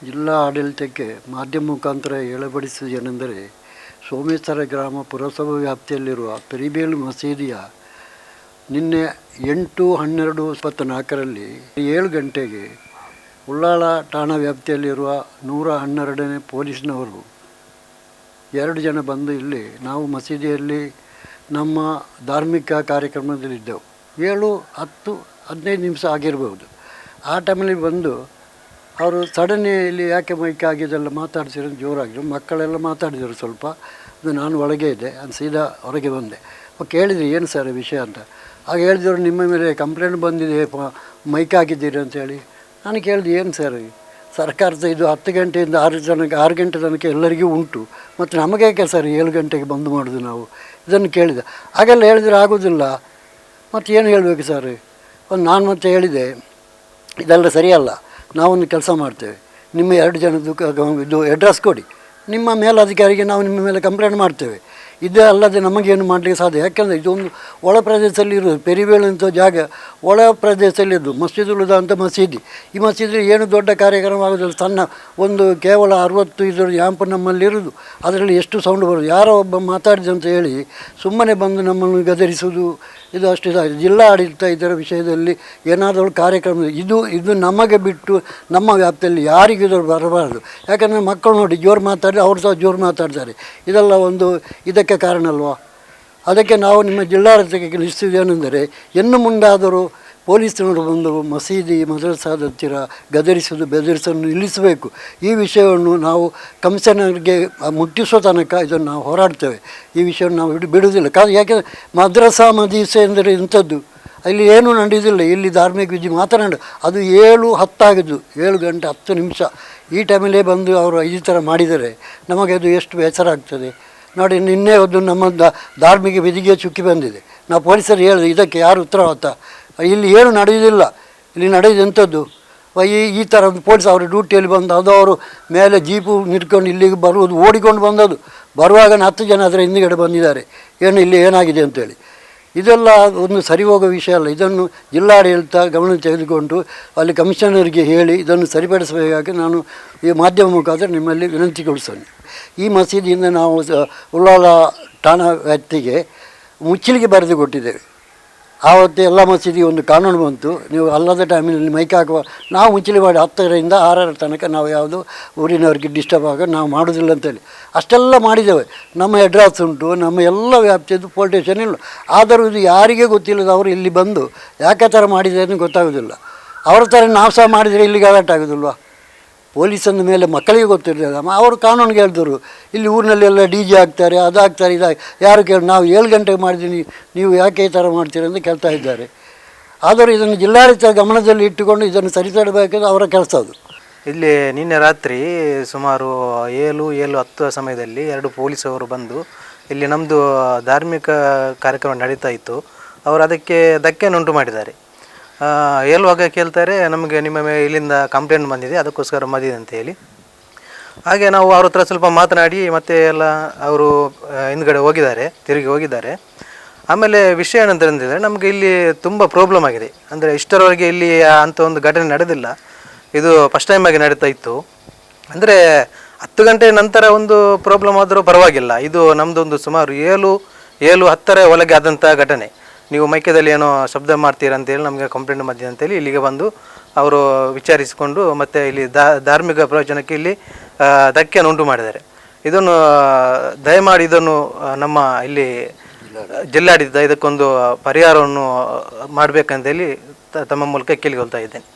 ಜಿಲ್ಲಾ ಆಡಳಿತಕ್ಕೆ ಮಾಧ್ಯಮ ಮುಖಾಂತರ ಹೇಳಬಡಿಸುವುದೇನೆಂದರೆ, ಸೋಮೇಶ್ವರ ಗ್ರಾಮ ಪುರಸಭಾ ವ್ಯಾಪ್ತಿಯಲ್ಲಿರುವ ಪೆರಿಬೇಲು ಮಸೀದಿಯ ನಿನ್ನೆ 8/12/24ರಲ್ಲಿ 7 ಗಂಟೆಗೆ ಉಳ್ಳಾಲ ಠಾಣಾ ವ್ಯಾಪ್ತಿಯಲ್ಲಿರುವ 112ನೇ ಪೊಲೀಸ್ನವರು 2 ಜನ ಬಂದು ಇಲ್ಲಿ ನಾವು ಮಸೀದಿಯಲ್ಲಿ ನಮ್ಮ ಧಾರ್ಮಿಕ ಕಾರ್ಯಕ್ರಮದಲ್ಲಿದ್ದೆವು. 7, 10, 15 ನಿಮಿಷ ಆಗಿರ್ಬೋದು. ಆ ಟೈಮಲ್ಲಿ ಬಂದು ಅವರು ಸಡನ್ಲಿ ಇಲ್ಲಿ ಯಾಕೆ ಮೈಕ್ ಆಗಿದೆಲ್ಲ ಮಾತಾಡ್ಸಿರೋ ಜೋರಾಗಿರು, ಮಕ್ಕಳೆಲ್ಲ ಮಾತಾಡಿದರು ಸ್ವಲ್ಪ. ಅದು ನಾನು ಒಳಗೆ ಇದ್ದೆ, ಅದು ಸೀದಾ ಹೊರಗೆ ಬಂದೆ. ಕೇಳಿದ್ರಿ ಏನು ಸರ್ ವಿಷಯ ಅಂತ. ಆಗ ಹೇಳಿದವರು ನಿಮ್ಮ ಮೇಲೆ ಕಂಪ್ಲೇಂಟ್ ಬಂದಿದೆ, ಮೈಕ್ ಆಗಿದ್ದೀರಿ ಅಂತೇಳಿ. ನಾನು ಕೇಳಿದೆ ಏನು ಸರ್, ಸರ್ಕಾರದ ಇದು 10 ಗಂಟೆಯಿಂದ 6 ಗಂಟೆ ತನಕ ಎಲ್ಲರಿಗೂ ಉಂಟು, ಮತ್ತು ನಮಗೆ ಯಾಕೆ ಸರ್ 7 ಗಂಟೆಗೆ ಬಂದು ಮಾಡೋದು ನಾವು, ಇದನ್ನು ಕೇಳಿದೆ. ಹಾಗೆಲ್ಲ ಹೇಳಿದರೆ ಆಗೋದಿಲ್ಲ, ಮತ್ತು ಏನು ಹೇಳಬೇಕು ಸರ್. ನಾನು ಮತ್ತೆ ಹೇಳಿದೆ, ಇದೆಲ್ಲ ಸರಿಯಲ್ಲ, ನಾವೊಂದು ಕೆಲಸ ಮಾಡ್ತೇವೆ, ನಿಮ್ಮ 2 ಜನದ್ದು ಇದು ಅಡ್ರೆಸ್ ಕೊಡಿ, ನಿಮ್ಮ ಮೇಲಧಿಕಾರಿಗೆ ನಾವು ನಿಮ್ಮ ಮೇಲೆ ಕಂಪ್ಲೇಂಟ್ ಮಾಡ್ತೇವೆ. ಇದೇ ಅಲ್ಲದೆ ನಮಗೇನು ಮಾಡಲಿಕ್ಕೆ ಸಾಧ್ಯ. ಯಾಕೆಂದರೆ ಇದೊಂದು ಒಳ ಪ್ರದೇಶದಲ್ಲಿ ಇರೋದು, ಪೆರಿಬೇಳು ಅಂತ ಜಾಗ ಒಳ ಪ್ರದೇಶದಲ್ಲಿದ್ದು ಮಸೀದುಲ್ ಹುದಾ ಅಂತ ಮಸೀದಿ. ಈ ಮಸೀದಿ ಏನು ದೊಡ್ಡ ಕಾರ್ಯಕ್ರಮ ಆಗೋದಿಲ್ಲ, ಸಣ್ಣ ಒಂದು ಕೇವಲ 60 ಇದರ ಯಾಂಪ್ ನಮ್ಮಲ್ಲಿರೋದು. ಅದರಲ್ಲಿ ಎಷ್ಟು ಸೌಂಡ್ ಬರೋದು, ಯಾರೋ ಒಬ್ಬ ಮಾತಾಡಿದಂತ ಹೇಳಿ ಸುಮ್ಮನೆ ಬಂದು ನಮ್ಮನ್ನು ಗದರಿಸುವುದು, ಇದು ಅಷ್ಟು ಇದಾಗಿದೆ. ಜಿಲ್ಲಾ ಆಡಳಿತ ಇದರ ವಿಷಯದಲ್ಲಿ ಏನಾದರೂ ಕಾರ್ಯಕ್ರಮ ಇದು ನಮಗೆ ಬಿಟ್ಟು ನಮ್ಮ ವ್ಯಾಪ್ತಿಯಲ್ಲಿ ಯಾರಿಗೂ ಇದು ಬರಬಾರ್ದು. ಯಾಕಂದರೆ ಮಕ್ಕಳು ನೋಡಿ ಜೋರು ಮಾತಾಡಿ ಅವರು ಸಹ ಜೋರು ಮಾತಾಡ್ತಾರೆ, ಇದೆಲ್ಲ ಒಂದು ಇದಕ್ಕೆ ಕಾರಣ ಅಲ್ವಾ. ಅದಕ್ಕೆ ನಾವು ನಿಮ್ಮ ಜಿಲ್ಲಾಡಳಿತಕ್ಕೆ ತಿಳಿಸುವುದೇನೆಂದರೆ, ಇನ್ನು ಮುಂದಾದರೂ ಪೊಲೀಸರು ಬಂದು ಮಸೀದಿ ಮದ್ರಸಾದ ಹತ್ತಿರ ಗದರಿಸೋದು ಬೆದರಿಸೋದು ನಿಲ್ಲಿಸಬೇಕು. ಈ ವಿಷಯವನ್ನು ನಾವು ಕಮಿಷನರ್ಗೆ ಮುಟ್ಟಿಸೋ ತನಕ ಇದನ್ನು ನಾವು ಹೋರಾಡ್ತೇವೆ. ಈ ವಿಷಯವನ್ನು ನಾವು ಬಿಡುವುದಿಲ್ಲ. ಯಾಕೆಂದರೆ ಮದ್ರಸಾ ಮದೀಸೆ ಎಂದರೆ ಇಂಥದ್ದು, ಅಲ್ಲಿ ಏನೂ ನಡೆಯೋದಿಲ್ಲ. ಇಲ್ಲಿ ಧಾರ್ಮಿಕ ವಿಧಿ ಮಾತನಾಡು, ಅದು 7:10 ಆಗಿದ್ದು, 7 ಗಂಟೆ 10 ನಿಮಿಷ ಈ ಟೈಮಲ್ಲೇ ಬಂದು ಅವರು ಈ ಥರ ಮಾಡಿದರೆ ನಮಗೆ ಅದು ಎಷ್ಟು ಬೇಸರ ಆಗ್ತದೆ ನೋಡಿ. ನಿನ್ನೆ ಒಂದು ನಮ್ಮ ಧಾರ್ಮಿಕ ವಿಧಿಗೆ ಚುಕ್ಕಿ ಬಂದಿದೆ. ನಾವು ಪೊಲೀಸರು ಹೇಳಿದೆ, ಇದಕ್ಕೆ ಯಾರು ಉತ್ತರವಾತ, ಇಲ್ಲಿ ಏನು ನಡೆಯೋದಿಲ್ಲ, ಇಲ್ಲಿ ನಡೆಯೋದೆಂಥದ್ದು ಈ ಥರ ಒಂದು ಪೊಲೀಸ್ ಅವರು ಡ್ಯೂಟಿಯಲ್ಲಿ ಬಂದು ಅದು ಅವರು ಮೇಲೆ ಜೀಪು ನಿಟ್ಕೊಂಡು ಇಲ್ಲಿಗೆ ಬರುವುದು, ಓಡಿಕೊಂಡು ಬಂದದ್ದು. ಬರುವಾಗ 10 ಜನ ಅದರ ಹಿಂದುಗಡೆ ಬಂದಿದ್ದಾರೆ, ಏನು ಇಲ್ಲಿ ಏನಾಗಿದೆ ಅಂತೇಳಿ. ಇದೆಲ್ಲ ಒಂದು ಸರಿ ಹೋಗೋ ವಿಷಯ ಅಲ್ಲ. ಇದನ್ನು ಜಿಲ್ಲಾಡಳಿತ ಗಮನ ತೆಗೆದುಕೊಂಡು ಅಲ್ಲಿ ಕಮಿಷನರ್ಗೆ ಹೇಳಿ ಇದನ್ನು ಸರಿಪಡಿಸಬೇಕಾಗಿ ನಾನು ಈ ಮಾಧ್ಯಮ ಮುಖಾಂತರ ನಿಮ್ಮಲ್ಲಿ ವಿನಂತಿಗೊಳಿಸ್ತೇನೆ. ಈ ಮಸೀದಿಯಿಂದ ನಾವು ಉಳ್ಳಾಲ ಠಾಣಾ ವ್ಯಾಪ್ತಿಗೆ ಮುಚ್ಚಲಿಗೆ ಬರೆದು ಕೊಟ್ಟಿದ್ದೇವೆ. ಆವತ್ತು ಎಲ್ಲ ಮಸೀದಿ ಒಂದು ಕಾನೂನು ಬಂತು, ನೀವು ಅಲ್ಲದ ಟೈಮಿನಲ್ಲಿ ಮೈಕ್ ಹಾಕುವ, ನಾವು ಮುಚ್ಚಲಿ ಮಾಡಿ 10ರಿಂದ 6 ತನಕ ನಾವು ಯಾವುದು ಊರಿನವ್ರಿಗೆ ಡಿಸ್ಟರ್ಬ್ ಆಗ ನಾವು ಮಾಡೋದಿಲ್ಲ ಅಂತೇಳಿ ಅಷ್ಟೆಲ್ಲ ಮಾಡಿದ್ದೇವೆ. ನಮ್ಮ ಅಡ್ರೆಸ್ ಉಂಟು, ನಮ್ಮ ಎಲ್ಲ ವ್ಯಾಪ್ತಿಯದ್ದು ಪೊಲೀಸ್ ಸ್ಟೇಷನ್ ಇಲ್ಲ. ಆದರೂ ಇದು ಯಾರಿಗೆ ಗೊತ್ತಿಲ್ಲದ ಅವರು ಇಲ್ಲಿ ಬಂದು ಯಾಕೆ ಥರ ಮಾಡಿದೆ ಅಂತ ಗೊತ್ತಾಗೋದಿಲ್ಲ. ಅವ್ರ ಥರ ನಾವು ಸಹ ಮಾಡಿದರೆ ಇಲ್ಲಿ ಗಲಾಟೆ ಆಗೋದಿಲ್ವ. ಪೊಲೀಸಂದ ಮೇಲೆ ಮಕ್ಕಳಿಗೆ ಗೊತ್ತಿರಲಿಲ್ಲ, ಅವರು ಕಾನೂನಿಗೆ ಹೇಳಿದ್ರು ಇಲ್ಲಿ ಊರಿನಲ್ಲೆಲ್ಲ DJ ಹಾಕ್ತಾರೆ, ಅದು ಹಾಕ್ತಾರೆ, ಇದಾಗಿ ಯಾರು ಕೇಳಿ ನಾವು 7 ಗಂಟೆಗೆ ಮಾಡಿದ್ದೀನಿ, ನೀವು ಯಾಕೆ ಈ ಥರ ಮಾಡ್ತೀರಿ ಅಂತ ಕೇಳ್ತಾ ಇದ್ದಾರೆ. ಆದರೂ ಇದನ್ನು ಜಿಲ್ಲಾಡಳಿತ ಗಮನದಲ್ಲಿ ಇಟ್ಟುಕೊಂಡು ಇದನ್ನು ಸರಿಪಡಬೇಕಾದ್ರೆ ಅವರ ಕೆಲಸ ಅದು. ಇಲ್ಲಿ ನಿನ್ನೆ ರಾತ್ರಿ ಸುಮಾರು 7:10 ಸಮಯದಲ್ಲಿ 2 ಪೊಲೀಸವರು ಬಂದು ಇಲ್ಲಿ ನಮ್ಮದು ಧಾರ್ಮಿಕ ಕಾರ್ಯಕ್ರಮ ನಡೀತಾ ಇತ್ತು, ಅವರು ಅದಕ್ಕೆ ಧಕ್ಕೆಯನ್ನುಂಟು ಮಾಡಿದ್ದಾರೆ. ಹೇಳುವಾಗ ಕೇಳ್ತಾರೆ, ನಮಗೆ ನಿಮ್ಮ ಮೇಲೆ ಇಲ್ಲಿಂದ ಕಂಪ್ಲೇಂಟ್ ಬಂದಿದೆ, ಅದಕ್ಕೋಸ್ಕರ ಮದಿದೆ ಅಂತ ಹೇಳಿ. ಹಾಗೆ ನಾವು ಅವ್ರ ಹತ್ರ ಸ್ವಲ್ಪ ಮಾತನಾಡಿ ಮತ್ತೆ ಎಲ್ಲ ಅವರು ಹಿಂದ್ಗಡೆ ಹೋಗಿದ್ದಾರೆ, ತಿರುಗಿ ಹೋಗಿದ್ದಾರೆ. ಆಮೇಲೆ ವಿಷಯ ಏನಂತಂದರೆ, ನಮಗೆ ಇಲ್ಲಿ ತುಂಬ ಪ್ರಾಬ್ಲಮ್ ಆಗಿದೆ. ಅಂದರೆ ಇಷ್ಟರವರೆಗೆ ಇಲ್ಲಿ ಅಂಥ ಒಂದು ಘಟನೆ ನಡೆದಿಲ್ಲ, ಇದು ಫಸ್ಟ್ ಟೈಮ್ ಆಗಿ ನಡೀತಾ ಇತ್ತು. ಅಂದರೆ 10 ಗಂಟೆ ನಂತರ ಒಂದು ಪ್ರಾಬ್ಲಮ್ ಆದರೂ ಪರವಾಗಿಲ್ಲ, ಇದು ನಮ್ಮದೊಂದು ಸುಮಾರು 7:10 ಒಳಗೆ ಆದಂಥ ಘಟನೆ. ನೀವು ಮೈಕ್ಯದಲ್ಲಿ ಏನೋ ಶಬ್ದ ಮಾಡ್ತೀರ ಅಂತೇಳಿ ನಮಗೆ ಕಂಪ್ಲೇಂಟ್ ಮಾಡಿದೆ ಅಂತೇಳಿ ಇಲ್ಲಿಗೆ ಬಂದು ಅವರು ವಿಚಾರಿಸಿಕೊಂಡು ಮತ್ತು ಇಲ್ಲಿ ಧಾರ್ಮಿಕ ಪ್ರಯೋಜನಕ್ಕೆ ಇಲ್ಲಿ ಧಕ್ಕೆಯನ್ನು ಉಂಟು ಮಾಡಿದ್ದಾರೆ. ಇದನ್ನು ದಯಮಾಡಿ ಇದನ್ನು ನಮ್ಮ ಇಲ್ಲಿ ಜಿಲ್ಲಾಡಳಿತ ಇದಕ್ಕೊಂದು ಪರಿಹಾರವನ್ನು ಮಾಡಬೇಕಂತೇಳಿ ತಮ್ಮ ಮೂಲಕ ಕೇಳಿಕೊಳ್ತಾ ಇದ್ದೇನೆ.